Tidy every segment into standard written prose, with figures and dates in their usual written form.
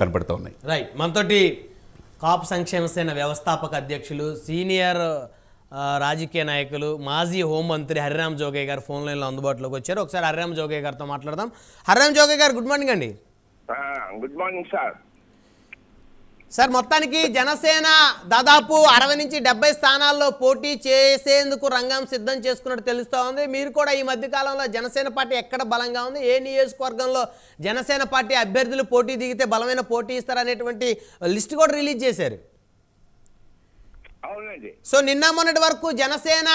కనపడుతూ ఉన్నాయి. రైట్, మనతోటి కాపు సంక్షేమ సేన వ్యవస్థాపక అధ్యక్షులు, సీనియర్ రాజకీయ నాయకులు, మాజీ హోంమంత్రి హరిరామ్ జోగయ్య గారు ఫోన్ లైన్లో అందుబాటులోకి వచ్చారు. ఒకసారి హరిరామ్ జోగయ్య గారితో మాట్లాడదాం. హరిరామ్ జోగయ్య గారు, గుడ్ మార్నింగ్ అండి. Good morning sir. సార్, మొత్తానికి జనసేన దాదాపు 60 నుంచి 70 స్థానాల్లో పోటీ చేసేందుకు రంగం సిద్ధం చేసుకున్నట్టు తెలుస్తూ ఉంది. మీరు కూడా ఈ మధ్య కాలంలో జనసేన పార్టీ ఎక్కడ బలంగా ఉంది, ఏ నియోజకవర్గంలో జనసేన పార్టీ అభ్యర్థులు పోటీ దిగితే బలమైన పోటీ ఇస్తారనేటువంటి లిస్ట్ కూడా రిలీజ్ చేశారు. అవునండి. సో నిన్న మొన్నటి వరకు జనసేన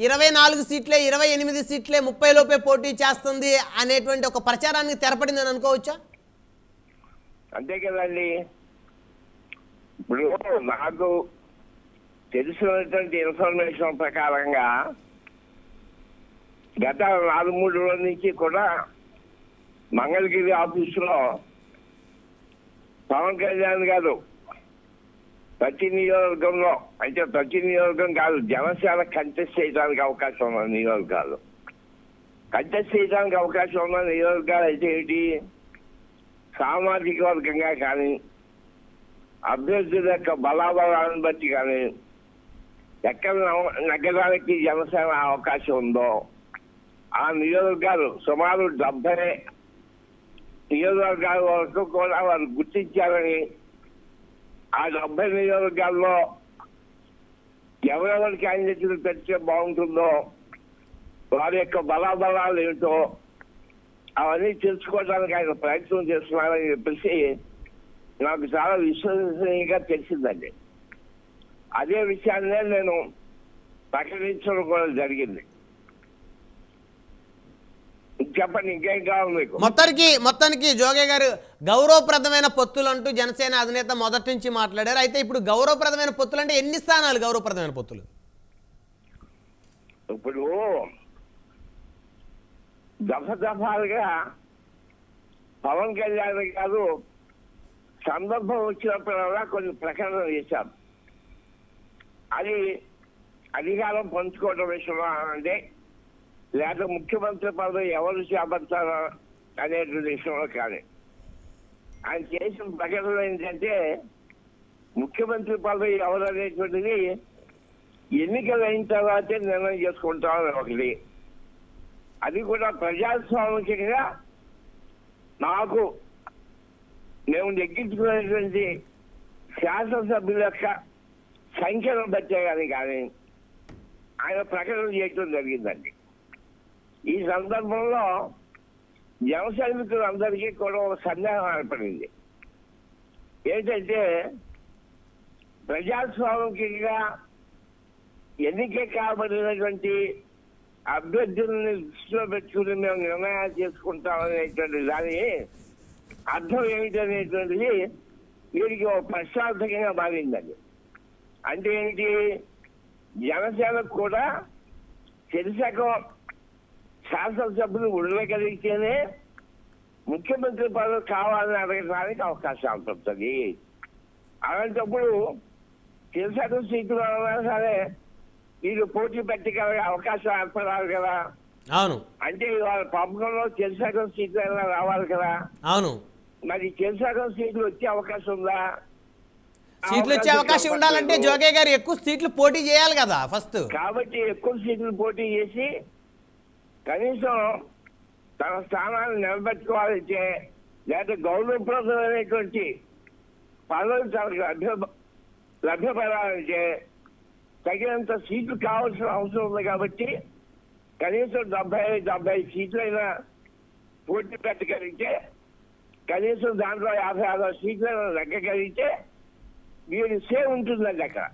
24 సీట్లే, 28 సీట్లే, 30 లోపే పోటీ చేస్తుంది అనేటువంటి ఒక ప్రచారానికి తెరపడిందని అనుకోవచ్చా? అంతే కదండి. ఇప్పుడు నాకు తెలిసినటువంటి ఇన్ఫర్మేషన్ ప్రకారంగా గత 4-3 రోజుల నుంచి కూడా మంగళగిరి ఆఫీసులో పవన్ కళ్యాణ్ గారు ప్రతి నియోజకవర్గంలో, అంటే ప్రతి నియోజకవర్గం కాదు, జనసేన కంటెస్ట్ చేయడానికి అవకాశం ఉన్న నియోజకాలు, కంటెస్ట్ చేయడానికి అవకాశం ఉన్న నియోజకాలు అయితే ఏంటి, సామాజిక వర్గంగా కానీ, అభ్యర్థుల యొక్క బలాబలాన్ని బట్టి కానీ, ఎక్కడ నగ్గడానికి జనసేన అవకాశం ఉందో ఆ నియోజకవర్గాలు సుమారు 70 నియోజకవర్గాల వరకు కూడా వారు గుర్తించారని, ఆ 70 నియోజకవర్గాల్లో ఎవరెవరి క్యాండిడేట్లు పెడితే బాగుంటుందో, వారి యొక్క బలాబలాలు ఏమిటో అవన్నీ తెలుసుకోవడానికి ఆయన ప్రయత్నం చేస్తున్నారని చెప్పేసి నాకు చాలా విశ్వసనీయంగా తెలిసిందండి. అదే విషయాన్నే నేను ప్రకటించడం కూడా జరిగింది. చెప్పండి, ఇంకేం కావాలి మీకు? మొత్తానికి జోగే గారు, గౌరవప్రదమైన పొత్తులు అంటూ జనసేన అధినేత మొదటి నుంచి మాట్లాడారు. అయితే ఇప్పుడు గౌరవప్రదమైన పొత్తులు అంటే ఎన్ని స్థానాలు గౌరవప్రదమైన పొత్తులు? ఇప్పుడు దఫాలుగా పవన్ కళ్యాణ్ గారు సందర్భం వచ్చినప్పుడల్లా కొన్ని ప్రకటనలు చేశారు. అది అధికారం పంచుకోవడం విషయంలో అంటే, లేదా ముఖ్యమంత్రి పదవి ఎవరు చేపడతారో అనేటువంటి విషయంలో కానీ, ఆయన చేసిన ప్రకటనలు ఏంటంటే ముఖ్యమంత్రి పదవి ఎవరు అనేటువంటిది ఎన్నికలు అయిన తర్వాతే నిర్ణయం చేసుకుంటామని ఒకటి. అది కూడా ప్రజాస్వామికంగా నాకు మేము నెగ్గించుకునేటువంటి శాసనసభ్యుల యొక్క సంఖ్యను బట్టే కానీ ఆయన ప్రకటన చేయడం జరిగిందండి. ఈ సందర్భంలో జన సైనికులందరికీ కూడా ఒక సందేహం ఏర్పడింది. ఏంటంటే, ప్రజాస్వామికంగా ఎన్నిక కాబడినటువంటి అభ్యర్థులని దృష్టిలో పెట్టుకుని మేము నిర్ణయాలు చేసుకుంటామనేటువంటి దాని అర్థం ఏమిటనేటువంటిది వీరికి ఒక ప్రశ్నార్థకంగా మారిందండి. అంటే ఏంటి, జనసేనకు కూడా తెలిసాక శాసనసభ్యులు ఉండగలిగితేనే ముఖ్యమంత్రి పదవి కావాలని అడగడానికి అవకాశం ఉంటుంది. అలాంటప్పుడు తెలిసాక సీట్లు అన్నా సరే వీళ్ళు పోటీ పెట్టగలిగే అవకాశం ఏర్పడాలి కదా. అవును, అంటే వాళ్ళ పంపకంలో తెలిసాక సీట్లు అయినా రావాలి కదా. అవును, మరి తెలిసాక సీట్లు వచ్చే అవకాశం ఉందా? సీట్లు వచ్చే అవకాశం ఉండాలంటే జోగే గారు ఎక్కువ సీట్లు పోటీ చేయాలి కదా ఫస్ట్. కాబట్టి ఎక్కువ సీట్లు పోటీ చేసి కనీసం తన స్థానాన్ని నిలబెట్టుకోవాలంటే, లేదా గౌరవప్రదమైనటువంటి పదవులు తనకు లభ్యపడాలంటే తగినంత సీట్లు కావాల్సిన అవసరం ఉంది. కాబట్టి కనీసం 70 సీట్లైనా పోటీ పెట్టగలిగితే, కనీసం దాంట్లో 56 సీట్లైనా లెక్కగలిగితే వీరి సేవ్ ఉంటుందండి అక్కడ.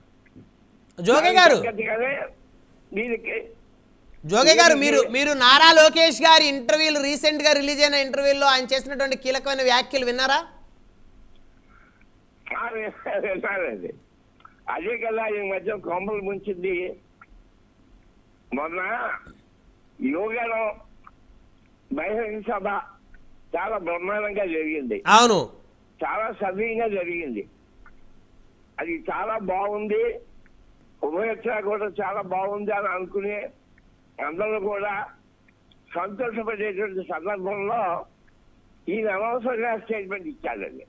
జోగే గారు వీరికి జోగే గారు, మీరు నారా లోకేష్ గారి ఇంటర్వ్యూలు, రీసెంట్ గా రిలీజ్ అయిన ఇంటర్వ్యూల్లో ఆయన చేసినటువంటి కీలకమైన వ్యాఖ్యలు విన్నారా? విన్నానండి. అదే కదా ఈ మధ్య కొమ్మలు ముంచింది. మొన్న యోగాలో బహిరంగ సభ చాలా బ్రహ్మాండంగా జరిగింది. అవును, చాలా సవ్యంగా జరిగింది. అది చాలా బాగుంది. ఉభయత్ర కూడా చాలా బాగుంది అని అనుకునే అందరూ కూడా సంతోషపడేటువంటి సందర్భంలో ఈయన అనవసరంగా స్టేట్మెంట్ ఇచ్చాడండి.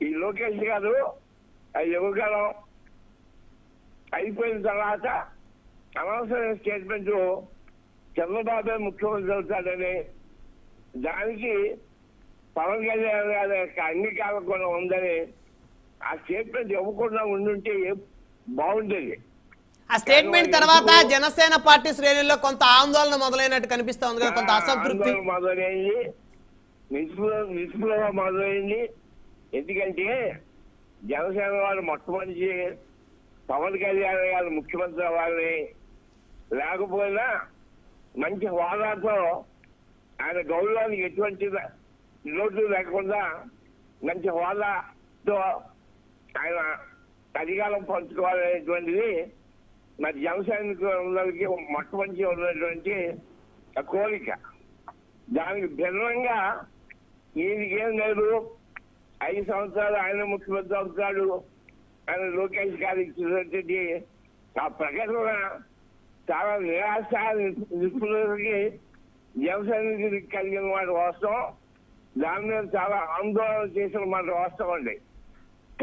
ఈ లోకేష్ గారు ఆ యువకాలం అయిపోయిన తర్వాత అనవసరమైన స్టేట్మెంట్ చంద్రబాబు ముఖ్యమంత్రి అవుతాడని, దానికి పవన్ కళ్యాణ్ గారి యొక్క అంగీకారం కూడా ఉందని ఆ స్టేట్మెంట్ ఇవ్వకుండా ఉండుంటే బాగుండేది. ఆ స్టేట్మెంట్ తర్వాత జనసేన పార్టీ శ్రేణుల్లో కొంత ఆందోళన మొదలైనట్టు కనిపిస్తోంది కదా, కొంత అసంతృప్తి మొదలైంది, నిస్పృహ మొదలైంది. ఎందుకంటే జనసేన వాళ్ళు మొట్టమొదటి పవన్ కళ్యాణ్ గారు ముఖ్యమంత్రి అవ్వాలని, లేకపోయినా మంచి హోదాతో ఆయన గౌరవానికి ఎటువంటి లోటు లేకుండా మంచి హోదాతో ఆయన అధికారం పంచుకోవాలనేటువంటిది మరి జనసైనికులందరికీ మొట్టమొదటి ఉన్నటువంటి కోరిక. దానికి భిన్నంగా ఈయనకేం లేదు, 5 సంవత్సరాలు ఆయన ముఖ్యమంత్రి అవుతాడు అని లోకేష్ గారు ఇచ్చినటువంటి ఆ ప్రకటన చాలా నిరాశ నిపుణులకి జనసైనికులకి కలిగిన మాట వాస్తవం. దాని మీద చాలా ఆందోళన చేసిన మాట వాస్తవం అండి.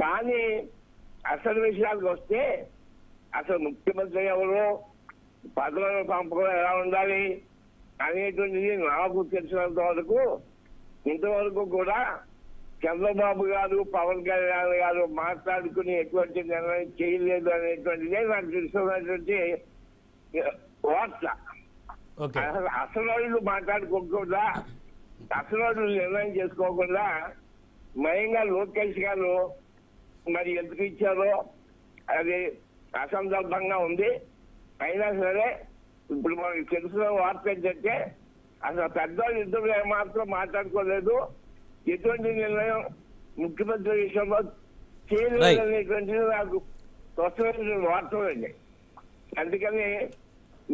కానీ అసలు విషయాలకు వస్తే అసలు ముఖ్యమంత్రి ఎవరు, పదవుల పంపకం ఎలా ఉండాలి అనేటువంటిది నాకు తెలిసినంత వరకు ఇంతవరకు కూడా చంద్రబాబు గారు పవన్ కళ్యాణ్ గారు మాట్లాడుకుని ఎటువంటి నిర్ణయం చేయలేదు అనేటువంటిదే నాకు తెలుసుకున్నటువంటి వార్త. అసలు వాళ్ళు మాట్లాడుకోకుండా, అసలు వాళ్ళు నిర్ణయం చేసుకోకుండా మయంగా లోకేష్ గారు మరి ఎందుకు ఇచ్చారో అది అసందర్భంగా ఉంది. అయినా సరే ఇప్పుడు మనకి తెలిసిన వార్త ఏంటంటే అసలు పెద్దవాళ్ళు ఇద్దరు మాత్రం మాట్లాడుకోలేదు, ఎటువంటి నిర్ణయం ముఖ్యమంత్రి విషయంలో చేయలేదు అనేటువంటిది నాకు స్వచ్ఛమైన వార్తలండి. అందుకని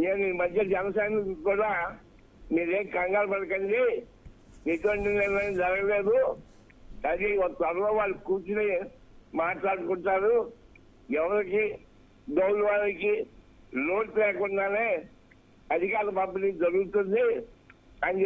నేను ఈ మధ్య జనసేనకు కూడా మీరేం కంగారు పడకండి, ఎటువంటి నిర్ణయం జరగలేదు, అది త్వరలో వాళ్ళు కూర్చుని మాట్లాడుకుంటారు, ఎవరికి గౌరవానికి లోటు లేకుండానే అధికార పంపిణీ జరుగుతుంది అని